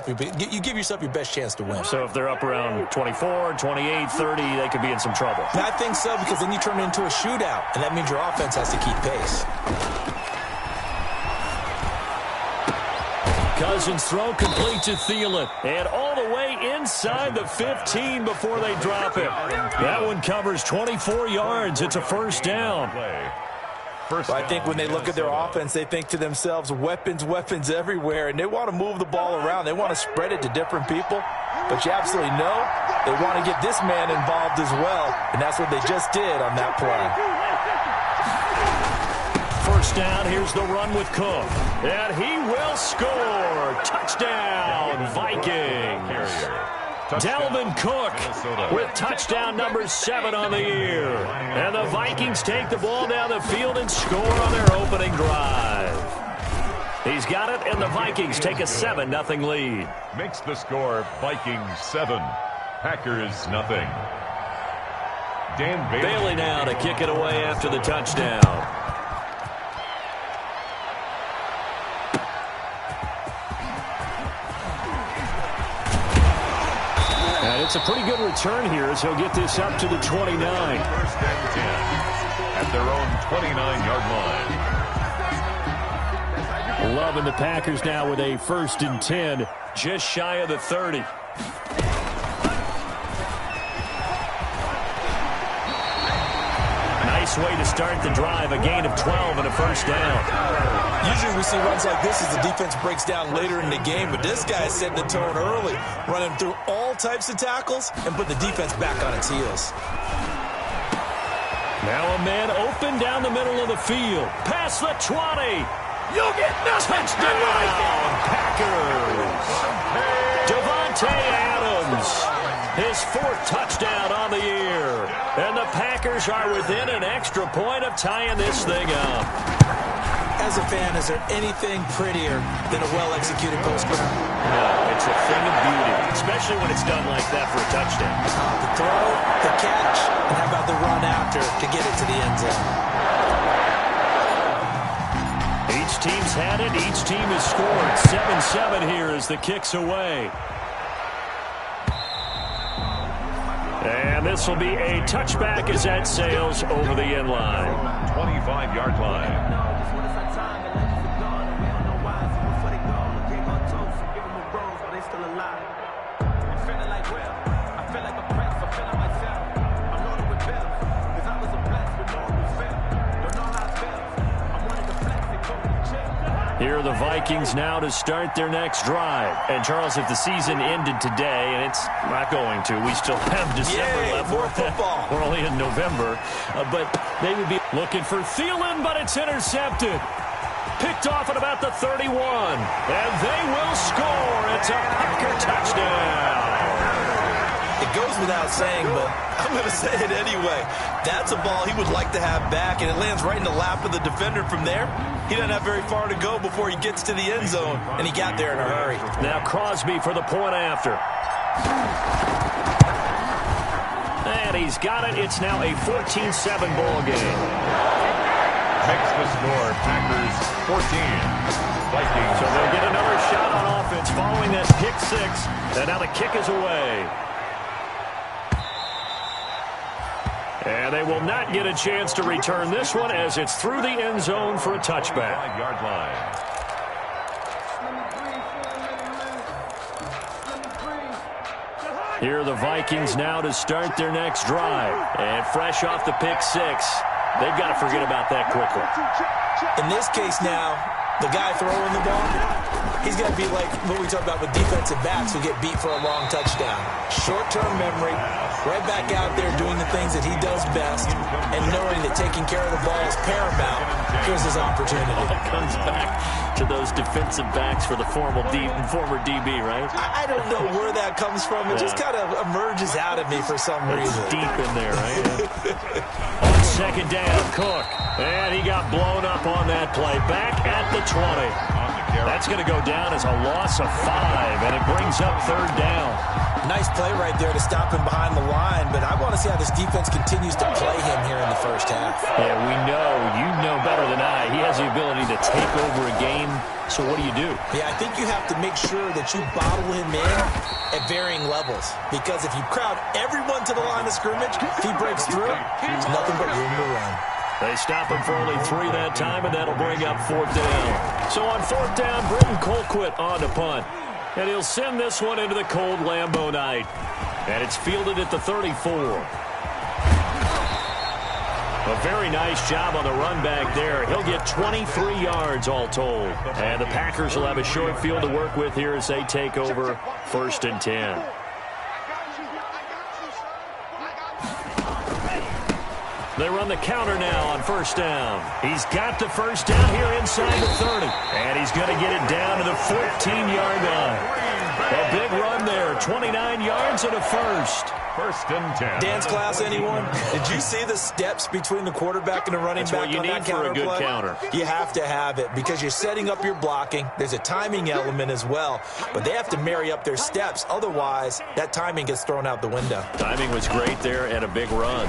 you give yourself your best chance to win. So if they're up around 24, 28, 30, they could be in some trouble. I think so, because then you turn it into a shootout, and that means your offense has to keep pace. Cousins' throw complete to Thielen. And all the way inside the 15 before they drop it. That one covers 24 yards. It's a first down. I think when they look at their offense, they think to themselves, weapons everywhere, and they want to move the ball around. They want to spread it to different people. But you absolutely know they want to get this man involved as well, and that's what they just did on that play. First down, here's the run with Cook. And he will score. Touchdown, Vikings. Dalvin Cook with touchdown number 7 on the year. And the Vikings take the ball down the field and score on their opening drive. He's got it, and the Vikings take a 7-0 lead. Makes the score Vikings 7, Packers nothing. Dan Bailey now to kick it away after the touchdown. And it's a pretty good return here as he'll get this up to the 29. First and 10 at their own 29-yard line. Love and the Packers now with a 1st and 10, just shy of the 30. Nice way to start the drive, a gain of 12 and a first down. Usually we see runs like this as the defense breaks down later in the game, but this guy is setting the tone early, running through all types of tackles and put the defense back on its heels. Now a man open down the middle of the field. Past the 20. You'll get nothing. Touchdown, Packers. Devontae Adams. His 4th touchdown on the year. And the Packers are within an extra point of tying this thing up. As a fan, is there anything prettier than a well-executed post-grab? No, it's a thing of beauty, especially when it's done like that for a touchdown. The throw, the catch, and how about the run after to get it to the end zone? Each team's had it. Each team has scored. 7-7 here as the kick's away. And this will be a touchback as that sails over the end line. 25-yard line. Here are the Vikings now to start their next drive. And, Charles, if the season ended today, and it's not going to, we still have December left. More football. We're only in November. But they would be looking for Thielen, but it's intercepted. Picked off at about the 31. And they will score. It's a Packer touchdown. It goes without saying, but I'm going to say it anyway. That's a ball he would like to have back, and it lands right in the lap of the defender from there. He doesn't have very far to go before he gets to the end zone, and he got there in a hurry. Now Crosby for the point after. And he's got it. It's now a 14-7 ball game. Makes the score Packers 14, Vikings. So they'll get another shot on offense following that pick 6. And now the kick is away. And they will not get a chance to return this one as it's through the end zone for a touchback. 5-yard line. Here are the Vikings now to start their next drive. And fresh off the pick 6, they've got to forget about that quickly. In this case now, the guy throwing the ball, he's got to be like what we talk about with defensive backs who get beat for a long touchdown. Short-term memory, right back out there doing the things that he does best, and knowing that taking care of the ball is paramount. Here's his opportunity. It comes back to those defensive backs for the former DB, right? I don't know where that comes from. It just kind of emerges out of me for some reason. It's deep in there, right? On second down, Cook. And he got blown up on that play. Back at the 20. That's going to go down as a loss of 5, and it brings up 3rd down. Nice play right there to stop him behind the line, but I want to see how this defense continues to play him here in the first half. Yeah, we know. You know better than I. He has the ability to take over a game, so what do you do? Yeah, I think you have to make sure that you bottle him in at varying levels, because if you crowd everyone to the line of scrimmage, if he breaks through, there's nothing but room to run. They stop him for only 3 that time, and that'll bring up 4th down. So on 4th down, Britton Colquitt on to punt. And he'll send this one into the cold Lambeau night. And it's fielded at the 34. A very nice job on the run back there. He'll get 23 yards all told. And the Packers will have a short field to work with here as they take over 1st and 10. They run the counter now on 1st down. He's got the 1st down here inside the 30. And he's going to get it down to the 14-yard line. A big run there, 29 yards and a 1st. 1st and 10. Dance class, anyone? Did you see the steps between the quarterback and the running back on that counter play? That's what you need for a good counter. You have to have it because you're setting up your blocking. There's a timing element as well, but they have to marry up their steps. Otherwise, that timing gets thrown out the window. Timing was great there and a big run.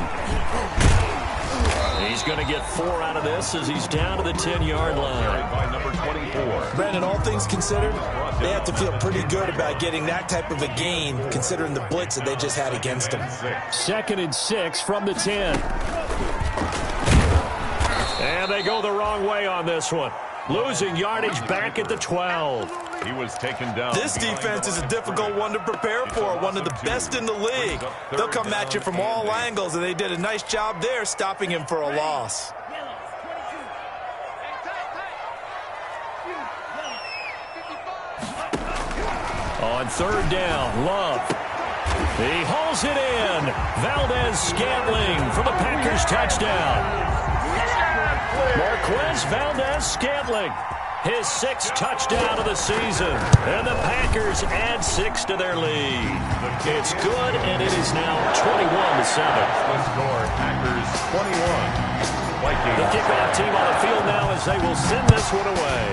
He's going to get 4 out of this as he's down to the 10-yard line. By number 24. Brandon, all things considered, they have to feel pretty good about getting that type of a gain considering the blitz that they just had against them. 2nd and 6 from the 10. And they go the wrong way on this one. Losing yardage back at the 12. He was taken down. This defense is a difficult one to prepare for, one of the best in the league. They'll come at you from all angles, and they did a nice job there stopping him for a loss. On 3rd down, Love. He hauls it in. Valdez-Scantling for the Packers touchdown. Marquez Valdez-Scantling, his 6th touchdown of the season. And the Packers add 6 to their lead. It's good, and it is now 21-7. The score, Packers 21. Vikings. The kickoff team on the field now as they will send this one away.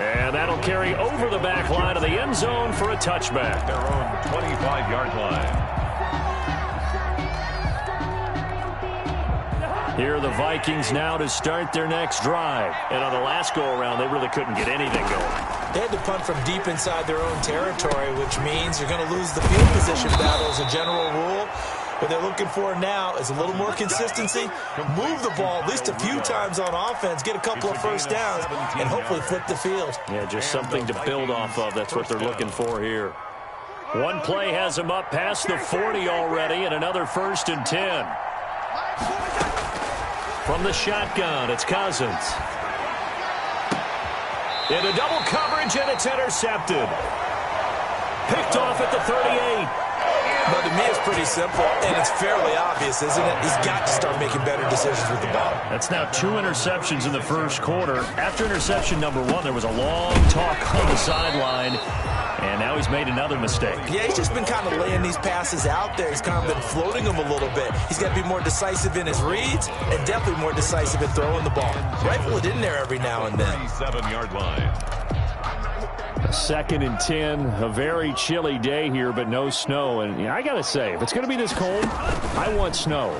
And that'll carry over the back line of the end zone for a touchback. Their own 25-yard line. Here are the Vikings now to start their next drive. And on the last go-around, they really couldn't get anything going. They had to punt from deep inside their own territory, which means you're going to lose the field position battle as a general rule. What they're looking for now is a little more consistency, move the ball at least a few times on offense, get a couple of 1st downs, and hopefully flip the field. Yeah, just something to build off of. That's what they're looking for here. One play has them up past the 40 already, and another 1st and 10. From the shotgun, it's Cousins. Into double coverage, and it's intercepted. Picked off at the 38. But to me, it's pretty simple, and it's fairly obvious, isn't it? He's got to start making better decisions with the ball. That's now 2 interceptions in the 1st quarter. After interception number 1, there was a long talk on the sideline, and now he's made another mistake. Yeah, he's just been kind of laying these passes out there. He's kind of been floating them a little bit. He's got to be more decisive in his reads and definitely more decisive in throwing the ball. Rifle it in there every now and then. 37-yard line. 2nd and 10, a very chilly day here, but no snow. And I got to say, if it's going to be this cold, I want snow.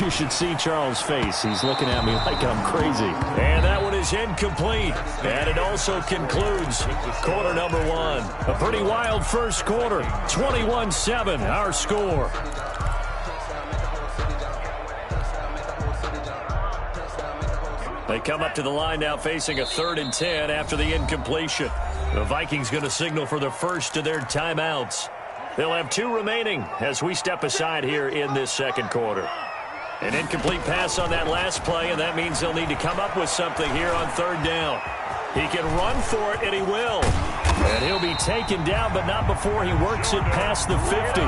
You should see Charles' face. He's looking at me like I'm crazy. And that one is incomplete. And it also concludes quarter number 1. A pretty wild 1st quarter. 21-7, our score. They come up to the line now facing a 3rd and 10 after the incompletion. The Vikings going to signal for the first of their timeouts. They'll have 2 remaining as we step aside here in this 2nd quarter. An incomplete pass on that last play, and that means they'll need to come up with something here on 3rd down. He can run for it, and he will. And he'll be taken down, but not before he works it past the 50.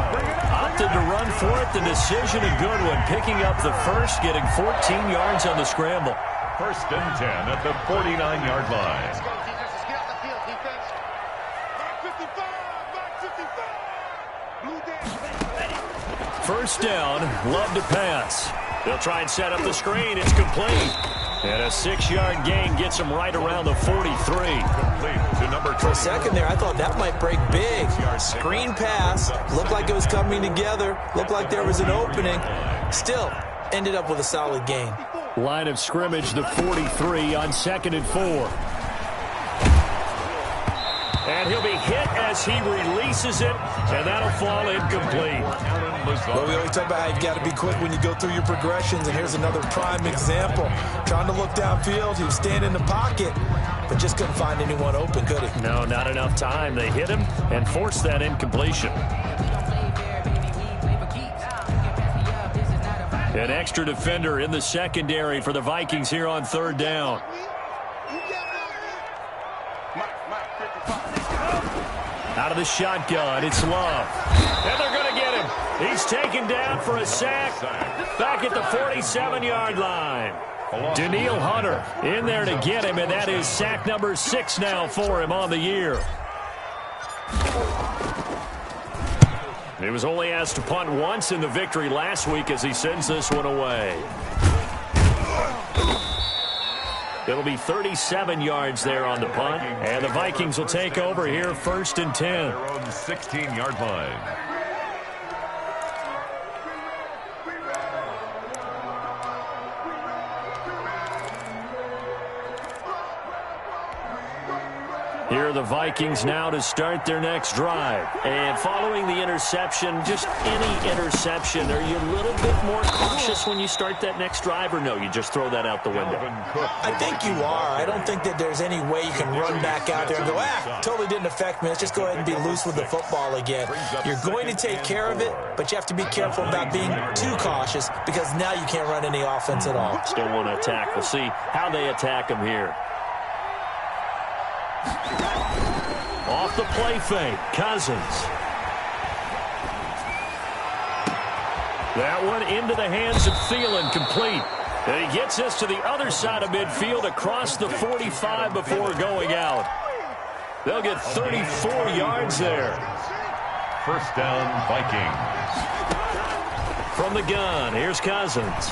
Opted to run for it. The decision a good one. Picking up the first, getting 14 yards on the scramble. 1st and 10 at the 49-yard line. First down, Love to pass. They'll try and set up the screen. It's complete. And a 6-yard gain gets him right around the 43. For a second there, I thought that might break big. Screen pass. Looked like it was coming together. Looked like there was an opening. Still, ended up with a solid gain. Line of scrimmage, the 43 on 2nd and 4. And he'll be hit as he releases it, and that'll fall incomplete. Well, we always talk about how you've got to be quick when you go through your progressions, and here's another prime example. Trying to look downfield, he was standing in the pocket, but just couldn't find anyone open, could he? No, not enough time. They hit him and forced that incompletion. An extra defender in the secondary for the Vikings here on 3rd down. Out of the shotgun, it's Love. And they're going to get him. He's taken down for a sack back at the 47-yard line. Daniil Hunter in there to get him, and that is sack number 6 now for him on the year. He was only asked to punt once in the victory last week as he sends this one away. It'll be 37 yards there on the punt, and the Vikings will take over here 1st and 10. Their own 16-yard line. Here are the Vikings now to start their next drive. And following the interception, just any interception, are you a little bit more cautious when you start that next drive, or no, you just throw that out the window? I think you are. I don't think that there's any way you can run back out there and go, totally didn't affect me. Let's just go ahead and be loose with the football again. You're going to take care of it, but you have to be careful about being too cautious because now you can't run any offense at all. Still want to attack. We'll see how they attack him here. Off the play fake, Cousins. That one into the hands of Thielen, complete. And he gets us to the other side of midfield across the 45 before going out. They'll get 34 yards there. 1st down, Vikings. From the gun, here's Cousins.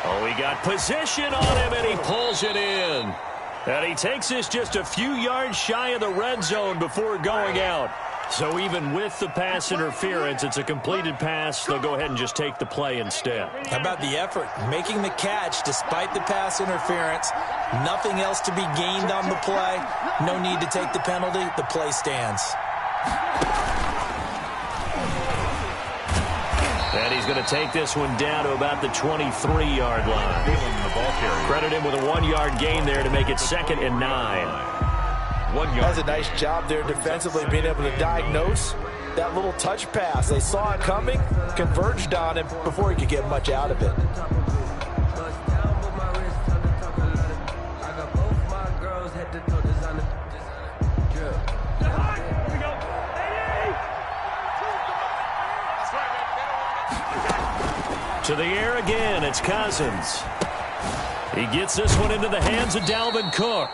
Oh, he got position on him, and he pulls it in. And he takes this just a few yards shy of the red zone before going out. So even with the pass interference, it's a completed pass. They'll go ahead and just take the play instead. How about the effort? Making the catch despite the pass interference. Nothing else to be gained on the play. No need to take the penalty. The play stands. And he's going to take this one down to about the 23-yard line. Credit him with a 1-yard gain there to make it 2nd and 9. 1 yard. That's a nice job there defensively, being able to diagnose that little touch pass. They saw it coming, converged on him before he could get much out of it. To the air again, it's Cousins. He gets this one into the hands of Dalvin Cook.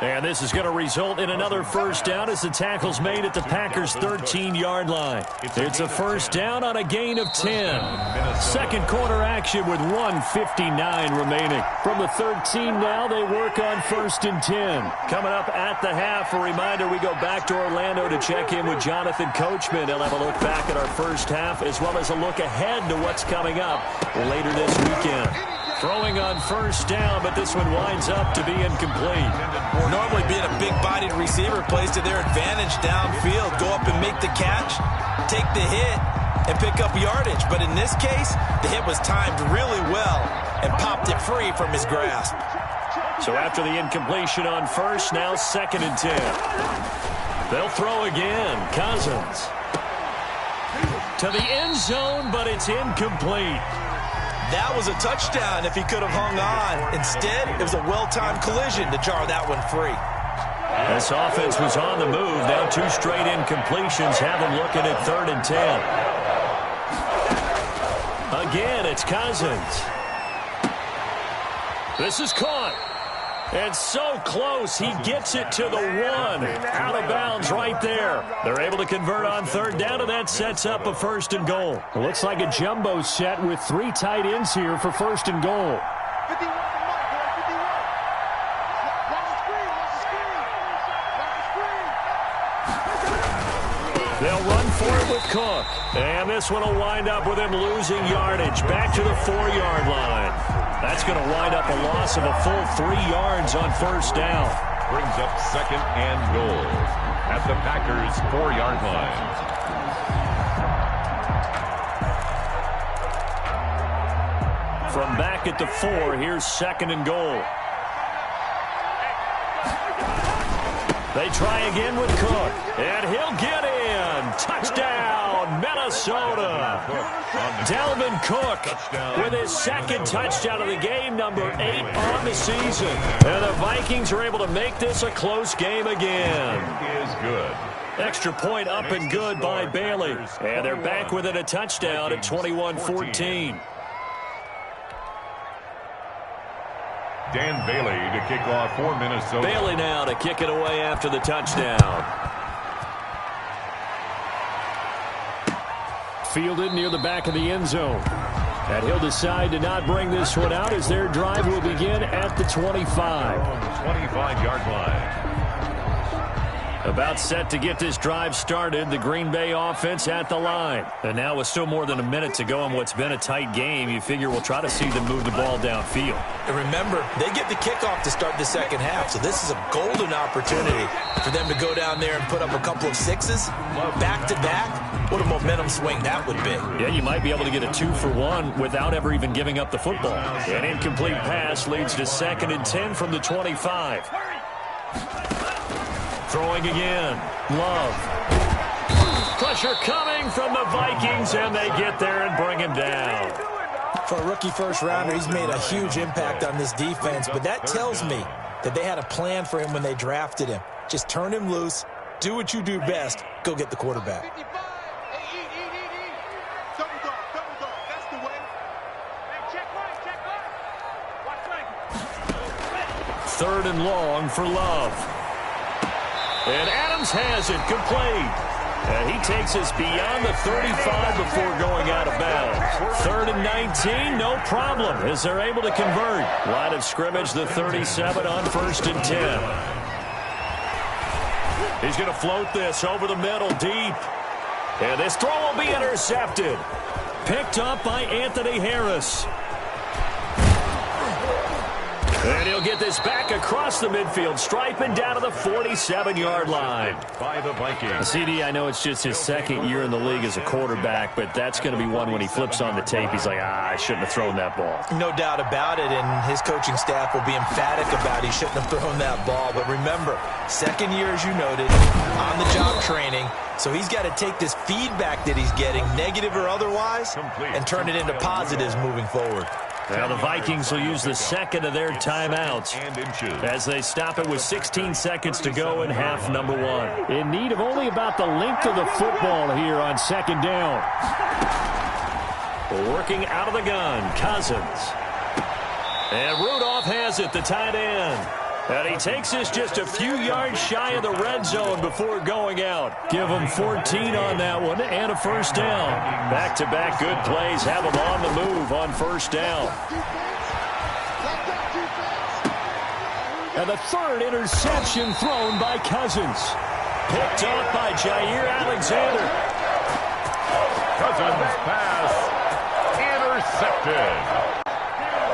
And this is going to result in another 1st down as the tackle's made at the Packers' 13-yard line. It's a 1st down on a gain of 10. Second quarter action with 1:59 remaining. From the 13 now, they work on 1st and 10. Coming up at the half, a reminder, we go back to Orlando to check in with Jonathan Coachman. He'll have a look back at our first half as well as a look ahead to what's coming up later this weekend. Throwing on 1st down, but this one winds up to be incomplete. Normally being a big-bodied receiver plays to their advantage downfield. Go up and make the catch, take the hit, and pick up yardage. But in this case, the hit was timed really well and popped it free from his grasp. So after the incompletion on 1st, now 2nd and 10. They'll throw again. Cousins. To the end zone, but it's incomplete. That was a touchdown if he could have hung on. Instead, it was a well-timed collision to jar that one free. This offense was on the move. Now 2 straight incompletions have them looking at 3rd and 10. Again, it's Cousins. This is caught. And so close, he gets it to the 1. Out of bounds right there. They're able to convert on third down, and that sets up a 1st and goal. It looks like a jumbo set with 3 tight ends here for 1st and goal. They'll run for it with Cook. And this one will wind up with him losing yardage back to the 4-yard line. That's going to wind up a loss of a full 3 yards on 1st down. Brings up 2nd and goal at the Packers' 4-yard line. From back at the 4, here's 2nd and goal. They try again with Cook, and he'll get in. Touchdown, Minnesota. Dalvin Cook with his 2nd touchdown of the game, number 8 on the season. And the Vikings are able to make this a close game again. Is good. Extra point up and good by Bailey. And they're back within a touchdown at 21-14. Dan Bailey to kick off for Minnesota. Bailey now to kick it away after the touchdown. Fielded near the back of the end zone. And he'll decide to not bring this one out as their drive will begin at the 25. 25-yard line. About set to get this drive started, the Green Bay offense at the line. And now with still more than a minute to go in what's been a tight game, you figure we'll try to see them move the ball downfield. And remember, they get the kickoff to start the 2nd half, so this is a golden opportunity for them to go down there and put up a couple of 6s back-to-back. What a momentum swing that would be. Yeah, you might be able to get a 2-for-1 without ever even giving up the football. An incomplete pass leads to 2nd and 10 from the 25. Throwing again. Love. Pressure coming from the Vikings, and they get there and bring him down. For a rookie first-rounder, he's made a huge impact on this defense, but that tells me that they had a plan for him when they drafted him. Just turn him loose, do what you do best, go get the quarterback. 3rd and long for Love. And Adams has it, complete. And he takes us beyond the 35 before going out of bounds. 3rd and 19, no problem, as they're able to convert. Line of scrimmage, the 37 on 1st and 10. He's going to float this over the middle, deep. And this throw will be intercepted. Picked up by Anthony Harris. And he'll get this back across the midfield stripe and down to the 47-yard line. By the Vikings. CD, I know it's just his 2nd year in the league as a quarterback, but that's going to be one when he flips on the tape. He's like, I shouldn't have thrown that ball. No doubt about it, and his coaching staff will be emphatic about he shouldn't have thrown that ball. But remember, 2nd year, as you noted, on-the-job training. So he's got to take this feedback that he's getting, negative or otherwise, and turn it into positives moving forward. Now the Vikings will use the 2nd of their timeouts as they stop it with 16 seconds to go in half number 1. In need of only about the length of the football here on 2nd down. Working out of the gun, Cousins. And Rudolph has it, the tight end. And he takes us just a few yards shy of the red zone before going out. Give him 14 on that one and a 1st down. Back-to-back good plays have him on the move on 1st down. And the 3rd interception thrown by Cousins. Picked up by Jair Alexander. Cousins pass intercepted.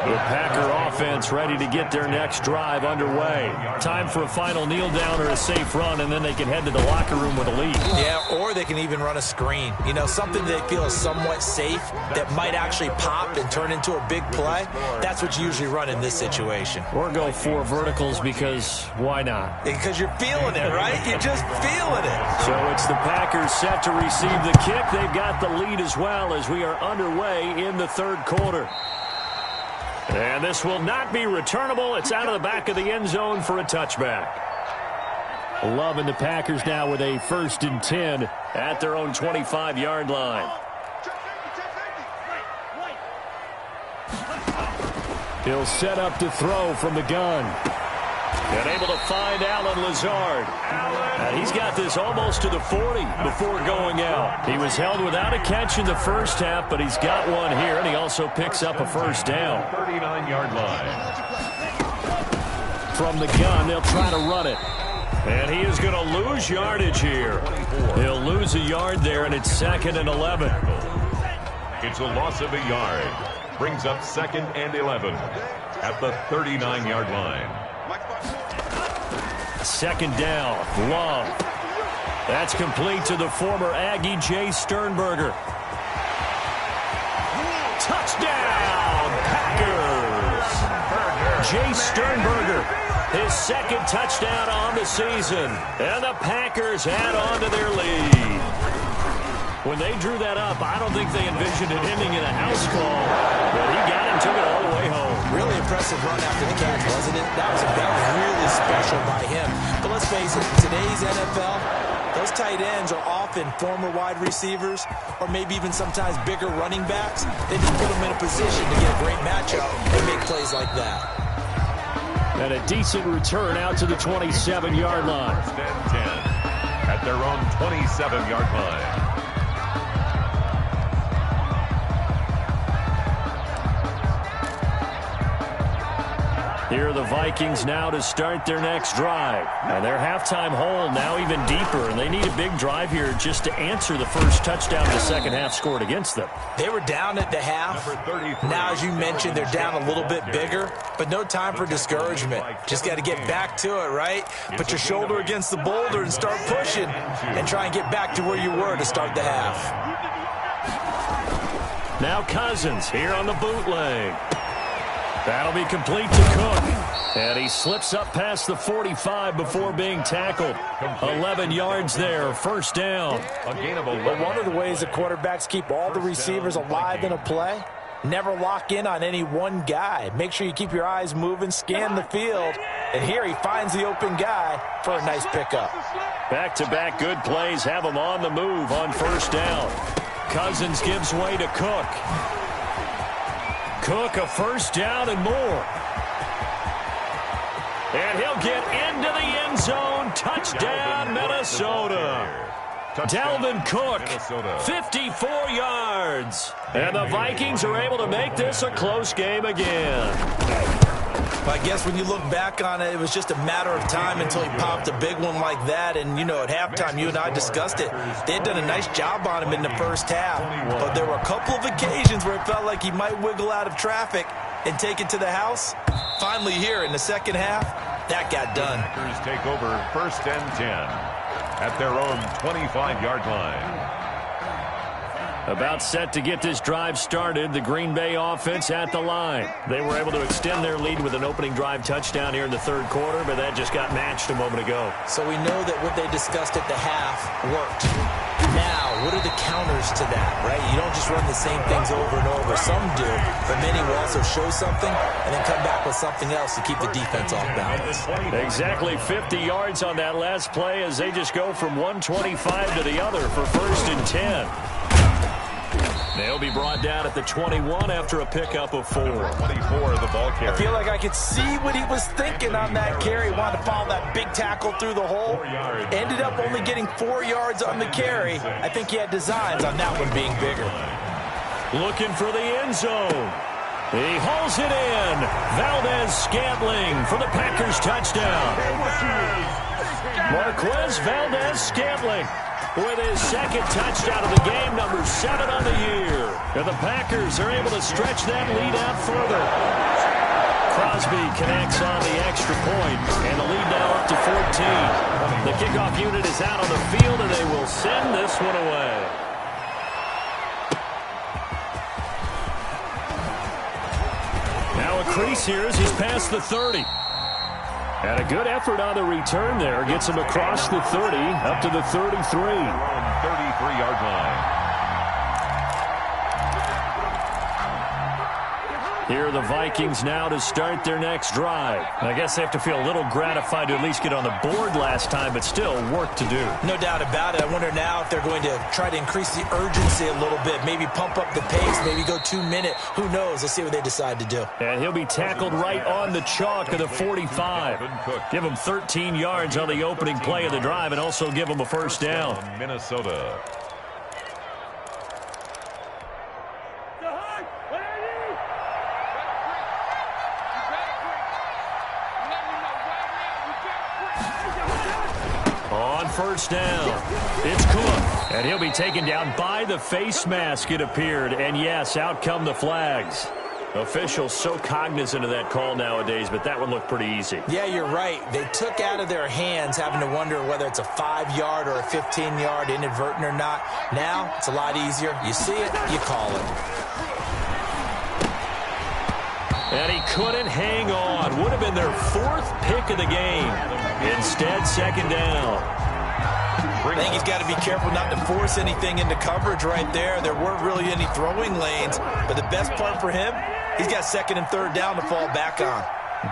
The Packer offense ready to get their next drive underway. Time for a final kneel down or a safe run, and then they can head to the locker room with a lead. Yeah, or they can even run a screen. You know, something they feel is somewhat safe that might actually pop and turn into a big play. That's what you usually run in this situation. Or go 4 verticals because why not? Because you're feeling it, right? You're just feeling it. So it's the Packers set to receive the kick. They've got the lead as well as we are underway in the 3rd quarter. And this will not be returnable. It's out of the back of the end zone for a touchback. Love and the Packers now with a 1st and 10 at their own 25-yard line. He'll set up to throw from the gun. And able to find Alan Lazard. And he's got this almost to the 40 before going out. He was held without a catch in the first half, but he's got one here, and he also picks up a first down. 39-yard line. From the gun, they'll try to run it. And he is going to lose yardage here. He'll lose a yard there, and it's 2nd and 11. It's a loss of a yard. Brings up 2nd and 11 at the 39-yard line. 2nd down. Long. That's complete to the former Aggie, Jay Sternberger. Touchdown, Packers! Jay Sternberger, his 2nd touchdown on the season. And the Packers add on to their lead. When they drew that up, I don't think they envisioned it ending in a house call. But he got it, took it all the way home. Really impressive run after the catch, wasn't it? That was really special by him. But let's face it, today's NFL, those tight ends are often former wide receivers or maybe even sometimes bigger running backs. They just put them in a position to get a great matchup and make plays like that. And a decent return out to the 27-yard line. 1st and 10 at their own 27-yard line. Here are the Vikings now to start their next drive. And their halftime hole now even deeper, and they need a big drive here just to answer the first touchdown the second half scored against them. They were down at the half. Now, as you mentioned, they're down a little bit bigger, but no time for discouragement. Just got to get back to it, right? Put your shoulder against the boulder and start pushing and try and get back to where you were to start the half. Now Cousins here on the bootleg. That'll be complete to Cook. And he slips up past the 45 before being tackled. 11 yards there, 1st down. A gain of 11. But one of the ways the quarterbacks keep all the receivers alive in a play, never lock in on any one guy. Make sure you keep your eyes moving, scan the field. And here he finds the open guy for a nice pickup. Back-to-back good plays have him on the move on 1st down. Cousins gives way to Cook. Cook, a 1st down and more. And he'll get into the end zone. Touchdown, Minnesota. Dalvin Cook, 54 yards. And the Vikings are able to make this a close game again. I guess when you look back on it, it was just a matter of time until he popped a big one like that. And, you know, at halftime, you and I discussed it. They had done a nice job on him in the first half. But there were a couple of occasions where it felt like he might wiggle out of traffic and take it to the house. Finally here in the second half, that got done. Packers take over 1st and 10 at their own 25-yard line. About set to get this drive started, the Green Bay offense at the line. They were able to extend their lead with an opening drive touchdown here in the 3rd quarter, but that just got matched a moment ago. So we know that what they discussed at the half worked. Now, what are the counters to that, right? You don't just run the same things over and over. Some do, but many will also show something and then come back with something else to keep the defense off balance. Exactly 50 yards on that last play as they just go from 125 to the other for 1st and 10. They'll be brought down at the 21 after a pickup of 4. 24, the ball carrier. I feel like I could see what he was thinking on that carry. Wanted to follow that big tackle through the hole. Ended up only getting 4 yards on the carry. I think he had designs on that one being bigger. Looking for the end zone. He hauls it in. Valdez-Scantling for the Packers touchdown. Marquez Valdez-Scantling with his 2nd touchdown of the game, number 7 on the year. And the Packers are able to stretch that lead out further. Crosby connects on the extra point, and the lead now up to 14. The kickoff unit is out on the field, and they will send this one away. Now a crease here as he's past the 30. And a good effort on the return there. Gets him across the 30, up to the 33. 33-yard line. Here are the Vikings now to start their next drive. I guess they have to feel a little gratified to at least get on the board last time, but still work to do. No doubt about it. I wonder now if they're going to try to increase the urgency a little bit, maybe pump up the pace, maybe go 2 minute. Who knows? Let's see what they decide to do. And he'll be tackled right on the chalk of the 45. Give him 13 yards on the opening play of the drive and also give him a first down. Minnesota. On first down, it's Cook. And he'll be taken down by the face mask, it appeared. And yes, out come the flags. Officials so cognizant of that call nowadays, but that one looked pretty easy. Yeah, you're right. They took out of their hands having to wonder whether it's a 5-yard or a 15-yard inadvertent or not. Now, it's a lot easier. You see it, you call it. And he couldn't hang on. Would have been their 4th pick of the game. Instead, second down. I think he's got to be careful not to force anything into coverage right there. There weren't really any throwing lanes, but the best part for him, he's got second and third down to fall back on.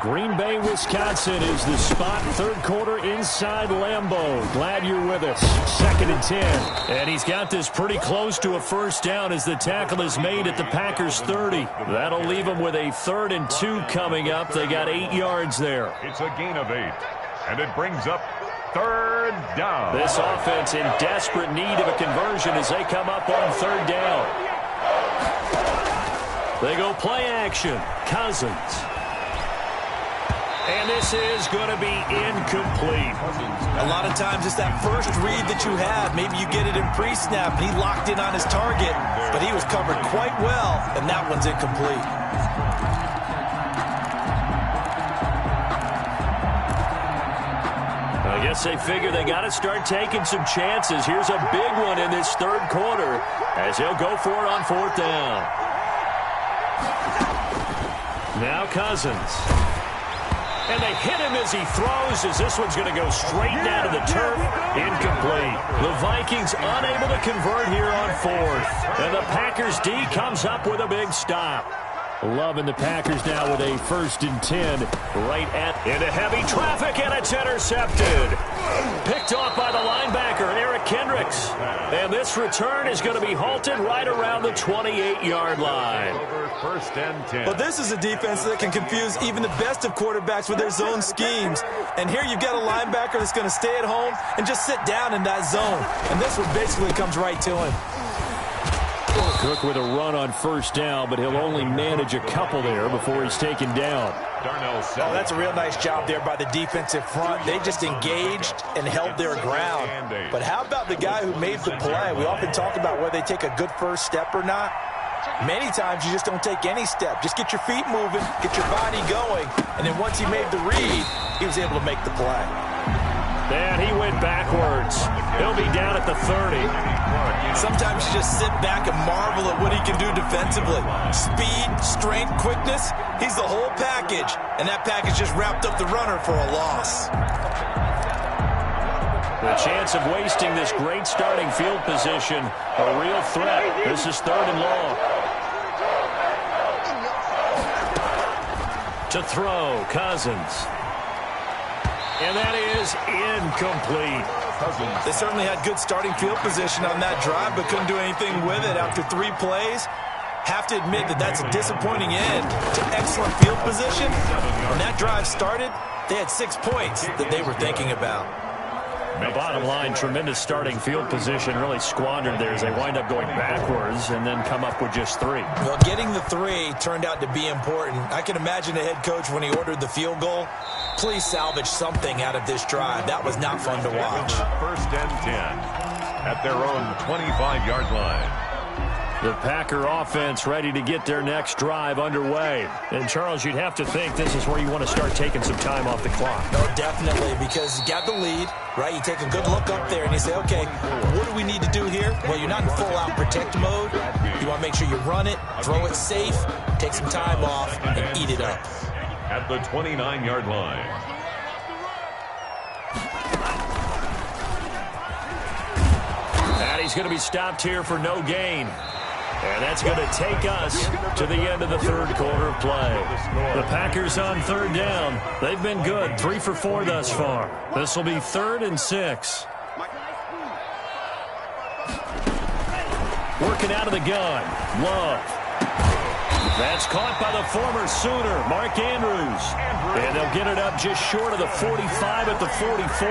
Green Bay, Wisconsin is the spot. Third quarter inside Lambeau. Glad you're with us. Second and 10. And he's got this pretty close to a first down as the tackle is made at the Packers' 30. That'll leave them with a 3rd and 2 coming up. They got 8 yards there. It's a gain of 8. And it brings up 3rd down. This offense in desperate need of a conversion as they come up on 3rd down. They go play action. Cousins. And this is going to be incomplete. A lot of times it's that first read that you have. Maybe you get it in pre-snap, and he locked in on his target, but he was covered quite well, and that one's incomplete. I guess they figure they got to start taking some chances. Here's a big one in this 3rd quarter as he'll go for it on 4th down. Now Cousins. And they hit him as he throws, as this one's going to go straight down to the turf. Incomplete. The Vikings unable to convert here on 4th. And the Packers D comes up with a big stop. Loving the Packers now with a 1st and 10 right into heavy traffic, and it's intercepted. Picked off by the linebacker, Eric Kendricks. And this return is going to be halted right around the 28-yard line. 1st and 10. Well, this is a defense that can confuse even the best of quarterbacks with their zone schemes. And here you've got a linebacker that's going to stay at home and just sit down in that zone. And this one basically comes right to him. Cook with a run on 1st down, but he'll only manage a couple there before he's taken down. Oh, that's a real nice job there by the defensive front. They just engaged and held their ground. But how about the guy who made the play? We often talk about whether they take a good first step or not. Many times you just don't take any step. Just get your feet moving, get your body going, and then once he made the read, he was able to make the play. And he went backwards. He'll be down at the 30. Sometimes you just sit back and marvel at what he can do defensively. Speed, strength, quickness, he's the whole package. And that package just wrapped up the runner for a loss. The chance of wasting this great starting field position, a real threat. This is 3rd and long. To throw, Cousins. And that is incomplete. They certainly had good starting field position on that drive, but couldn't do anything with it after 3 plays. Have to admit that that's a disappointing end to excellent field position. When that drive started, they had 6 points that they were thinking about. The bottom line, tremendous starting field position, really squandered there as they wind up going backwards and then come up with just 3. Well, getting the 3 turned out to be important. I can imagine the head coach when he ordered the field goal. Please salvage something out of this drive. That was not fun to watch. 1st and 10 at their own 25-yard line. The Packer offense ready to get their next drive underway. And, Charles, you'd have to think this is where you want to start taking some time off the clock. No, definitely, because you got the lead, right? You take a good look up there and you say, okay, what do we need to do here? Well, you're not in full-out protect mode. You want to make sure you run it, throw it safe, take some time off, and eat it up. At the 29-yard line. And he's going to be stopped here for no gain. And that's going to take us to the end of the third quarter of play. The Packers on third down. They've been good, 3 for 4 thus far. This will be 3rd and 6. Working out of the gun. Love. That's caught by the former Sooner, Mark Andrews. And they'll get it up just short of the 45 at the 44.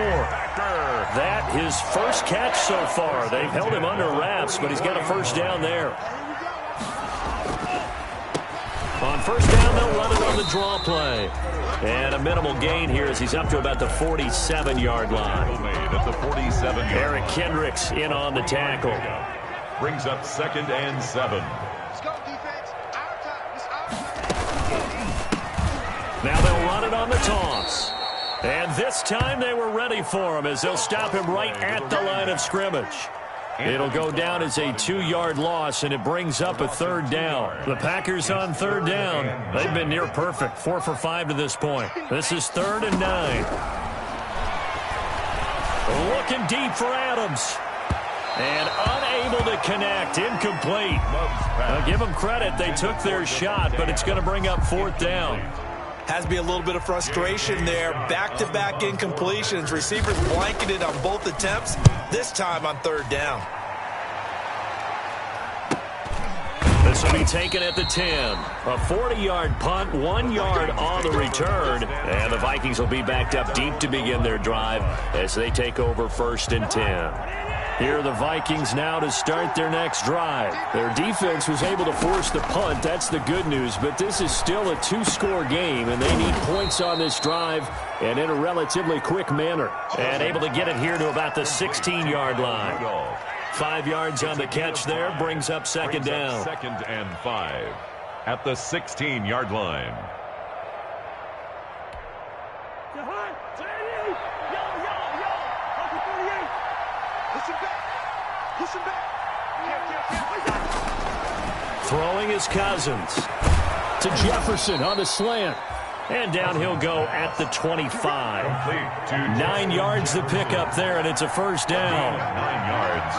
That his first catch so far. They've held him under wraps, but he's got a first down there. On first down, they'll run it on the draw play. And a minimal gain here as he's up to about the 47-yard line. At the 47-yard. Eric Kendricks in on the tackle. Brings up 2nd and 7. Now they'll run it on the toss. And this time they were ready for him as they'll stop him right at the line of scrimmage. It'll go down as a 2-yard loss, and it brings up a 3rd down. The Packers on 3rd down. They've been near perfect, 4 for 5 to this point. This is 3rd and 9. Looking deep for Adams. And unable to connect, incomplete. Now give them credit, they took their shot, but it's going to bring up 4th down. Has to be a little bit of frustration there. Back-to-back incompletions. Receivers blanketed on both attempts, this time on 3rd down. This will be taken at the 10. A 40-yard punt, 1 yard on the return. And the Vikings will be backed up deep to begin their drive as they take over 1st and 10. Here are the Vikings now to start their next drive. Their defense was able to force the punt. That's the good news. But this is still a 2-score game, and they need points on this drive and in a relatively quick manner. And able to get it here to about the 16-yard line. 5 yards on the catch there. Brings up 2nd down. 2nd and 5 at the 16-yard line. Throwing is Cousins to Jefferson on the slant. And down he'll go at the 25. 9 yards the pickup there, and it's a first down. 9 yards.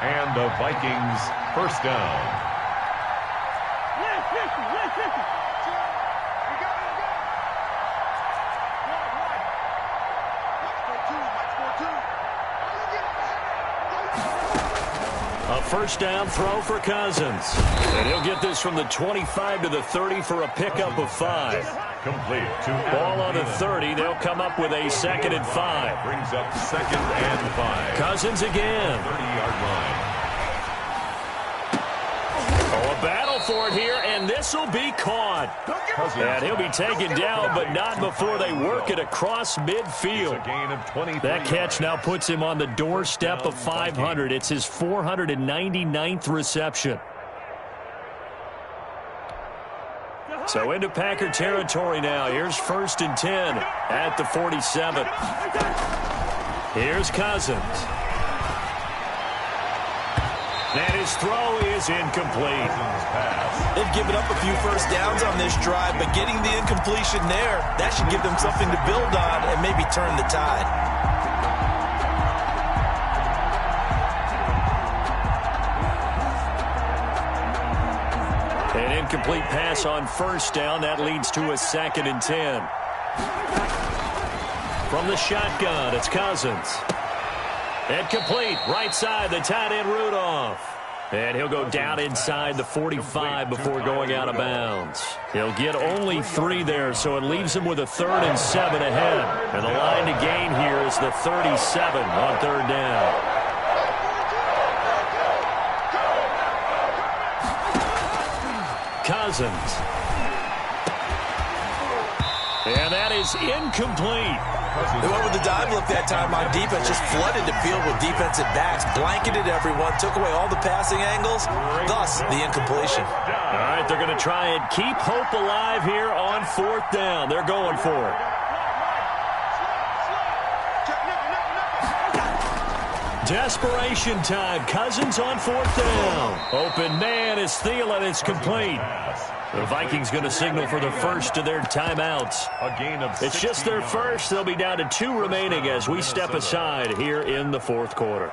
And the Vikings first down. A first down throw for Cousins. And he'll get this from the 25 to the 30 for a pickup of 5. Complete to ball on the 30. They'll come up with a 2nd and 5. Brings up 2nd and 5. Cousins again. 30-yard line. Oh, a battle for it here, and this will be caught. And he'll be taken down, but not before they work it across midfield. A gain of 23. That catch now puts him on the doorstep of 500. It's his 499th reception. So into Packer territory now. Here's 1st and 10 at the 47. Here's Cousins. And his throw is incomplete. They've given up a few first downs on this drive, but getting the incompletion there, that should give them something to build on and maybe turn the tide. An incomplete pass on first down. That leads to a 2nd and 10. From the shotgun, it's Cousins. And complete, right side, the tight end Rudolph. And he'll go down inside the 45 before going out of bounds. He'll get only 3 there, so it leaves him with a 3rd and 7 ahead. And the line to gain here is the 37 on 3rd down. Cousins. And that is incomplete. They went with the dive look that time on defense, just flooded the field with defensive backs, blanketed everyone, took away all the passing angles, thus the incompletion. All right, they're going to try and keep hope alive here on 4th down. They're going for it. Desperation time. Cousins on 4th down. Open man is Thielen. It's complete. The Vikings going to signal for the first of their timeouts. A gain of 6. It's just their first. They'll be down to 2 remaining as we step aside here in the 4th quarter.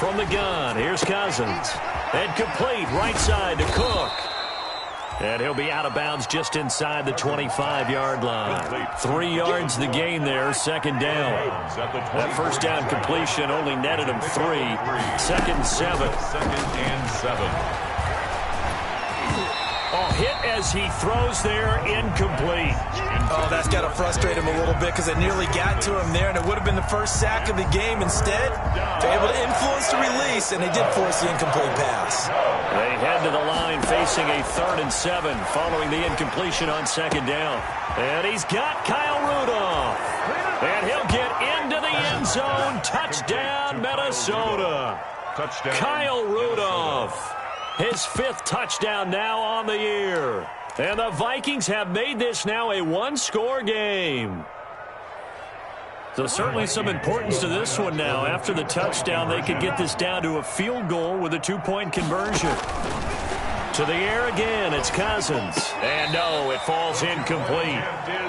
from the gun. Here's Cousins. And complete right side to Cook. And he'll be out of bounds just inside the 25-yard line. 3 yards the gain there, second down. That first down completion only netted him 3. Second and 7. Oh, hit as he throws there, incomplete. Oh, that's got to frustrate him a little bit because it nearly got to him there, and it would have been the first sack of the game. Instead, they're able to influence the release, and they did force the incomplete pass. They head to the line facing a 3rd and 7 following the incompletion on second down. And he's got Kyle Rudolph. And he'll get into the end zone. Touchdown, Minnesota. Touchdown. Kyle Rudolph. His 5th touchdown now on the year. And the Vikings have made this now a one-score game. So certainly some importance to this one now. After the touchdown, they could get this down to a field goal with a 2-point conversion. To the air again, it's Cousins. And no, it falls incomplete.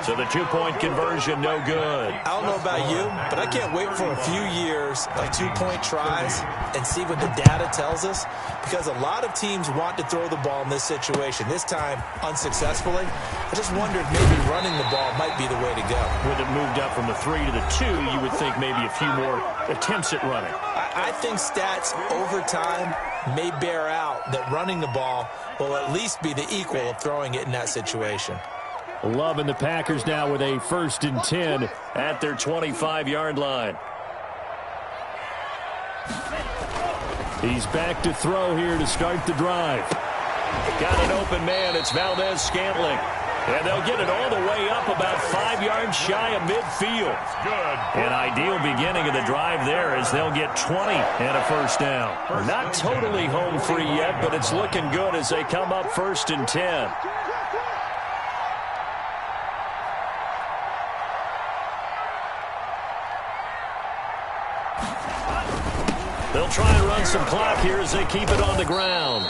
So the 2-point conversion, no good. I don't know about you, but I can't wait for a few years of 2-point tries and see what the data tells us, because a lot of teams want to throw the ball in this situation. This time, unsuccessfully. I just wondered maybe running the ball might be the way to go. With it moved up from the 3 to the 2, you would think maybe a few more attempts at running. I think stats over time may bear out that running the ball will at least be the equal of throwing it in that situation. Loving the Packers now with a 1st and 10 at their 25-yard line. He's back to throw here to start the drive. Got an open man. It's Valdez-Scantling. And they'll get it all the way up about 5 yards shy of midfield. An ideal beginning of the drive there as they'll get 20 and a first down. Not totally home free yet, but it's looking good as they come up 1st and 10. They'll try and run some clock here as they keep it on the ground.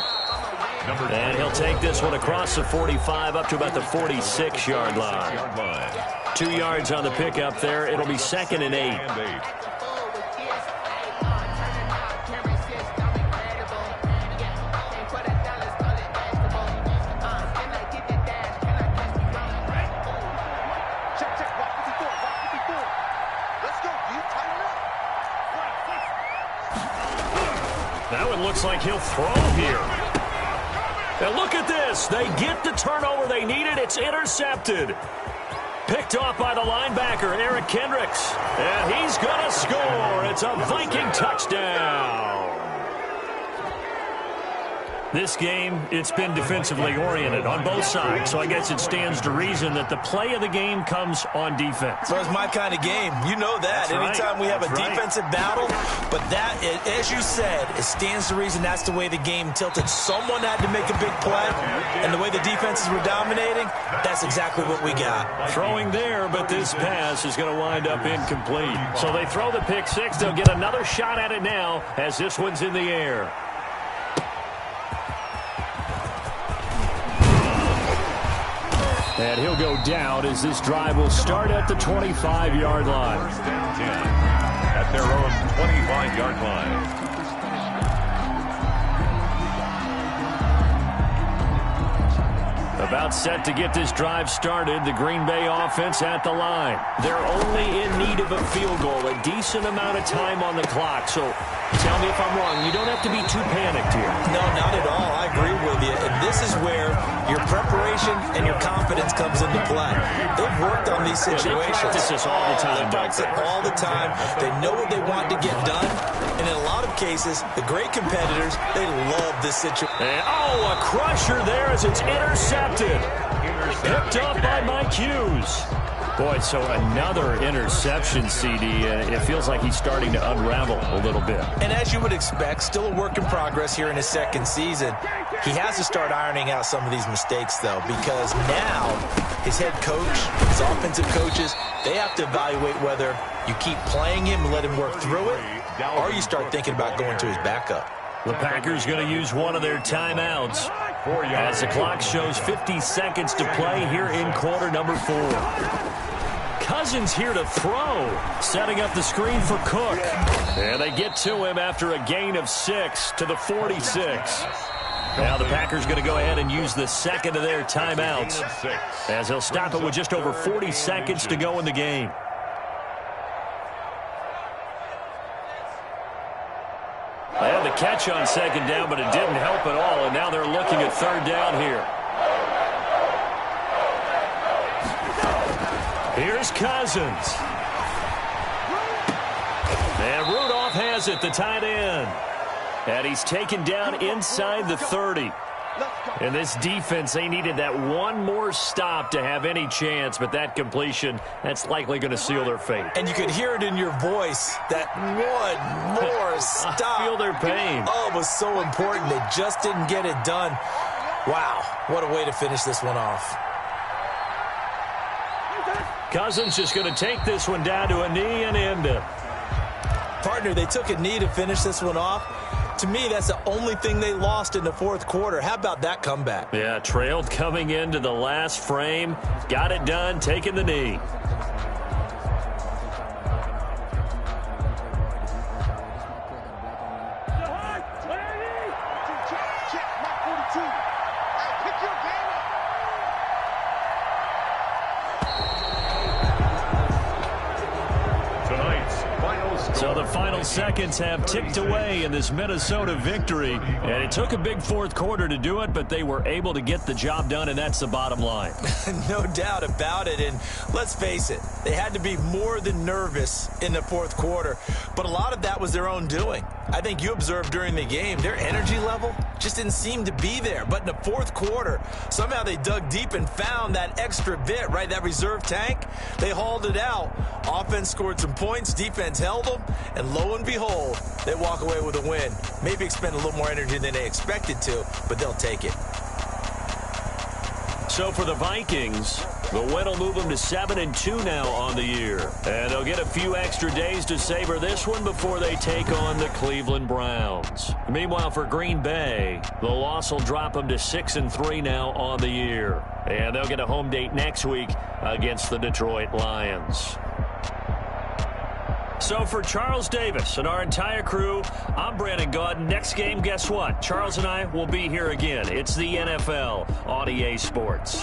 And he'll take this one across the 45 up to about the 46-yard line. 2 yards on the pickup there. It'll be 2nd and 8. That one looks like he'll throw here. And look at this. They get the turnover they needed. It's intercepted. Picked off by the linebacker, Eric Kendricks. And he's going to score. It's a Viking touchdown. This game, it's been defensively oriented on both sides, so I guess it stands to reason that the play of the game comes on defense. So it's my kind of game. You know that. Anytime we have a defensive battle, but that, as you said, it stands to reason that's the way the game tilted. Someone had to make a big play, and the way the defenses were dominating, that's exactly what we got. Throwing there, but this pass is going to wind up incomplete. So they throw the pick six. They'll get another shot at it now as this one's in the air. And he'll go down as this drive will start at the 25-yard line. At their own 25-yard line. About set to get this drive started. The Green Bay offense at the line. They're only in need of a field goal, a decent amount of time on the clock. So tell me if I'm wrong. You don't have to be too panicked here. No, not at all. I agree with you. And this is where your preparation and your confidence comes into play. They've worked on these situations. They practice this all the time. They practice it all the time. They know what they want to get done. And in a lot of cases, the great competitors, they love this situation. Oh, a crusher there as it's intercepted. Picked up by Mike Hughes. Boy, so another interception, CD. It feels like he's starting to unravel a little bit. And as you would expect, still a work in progress here in his second season. He has to start ironing out some of these mistakes, though, because now his head coach, his offensive coaches, they have to evaluate whether you keep playing him and let him work through it, or you start thinking about going to his backup. The Packers going to use one of their timeouts as the clock shows 50 seconds to play here in quarter number 4. Cousins here to throw, setting up the screen for Cook. And they get to him after a gain of 6 to the 46. Now the Packers going to go ahead and use the second of their timeouts, as they'll stop it with just over 40 seconds to go in the game. They had the catch on second down, but it didn't help at all, and now they're looking at third down here. Here's Cousins. And Rudolph has it, the tight end. And he's taken down inside the 30. And this defense, they needed that one more stop to have any chance, but that completion, that's likely going to seal their fate. And you could hear it in your voice, that one more stop. I feel their pain. Oh, it was so important. They just didn't get it done. Wow, what a way to finish this one off. Cousins just going to take this one down to a knee and end it. Partner, they took a knee to finish this one off. To me, that's the only thing they lost in the fourth quarter. How about that comeback? Yeah, trailed coming into the last frame. Got it done, taking the knee. So the final seconds have ticked away in this Minnesota victory, and it took a big fourth quarter to do it, but they were able to get the job done, and that's the bottom line. No doubt about it, and let's face it, they had to be more than nervous in the fourth quarter, but a lot of that was their own doing. I think you observed during the game, their energy level just didn't seem to be there, but in the fourth quarter, somehow they dug deep and found that extra bit, right, that reserve tank. They hauled it out. Offense scored some points, defense held them, and lo and behold, they walk away with a win. Maybe expend a little more energy than they expected to, but they'll take it. So for the Vikings, the win will move them to 7-2 now on the year. And they'll get a few extra days to savor this one before they take on the Cleveland Browns. Meanwhile, for Green Bay, the loss will drop them to 6-3 now on the year. And they'll get a home date next week against the Detroit Lions. So for Charles Davis and our entire crew, I'm Brandon Gaudin. Next game, guess what? Charles and I will be here again. It's the NFL on EA Sports.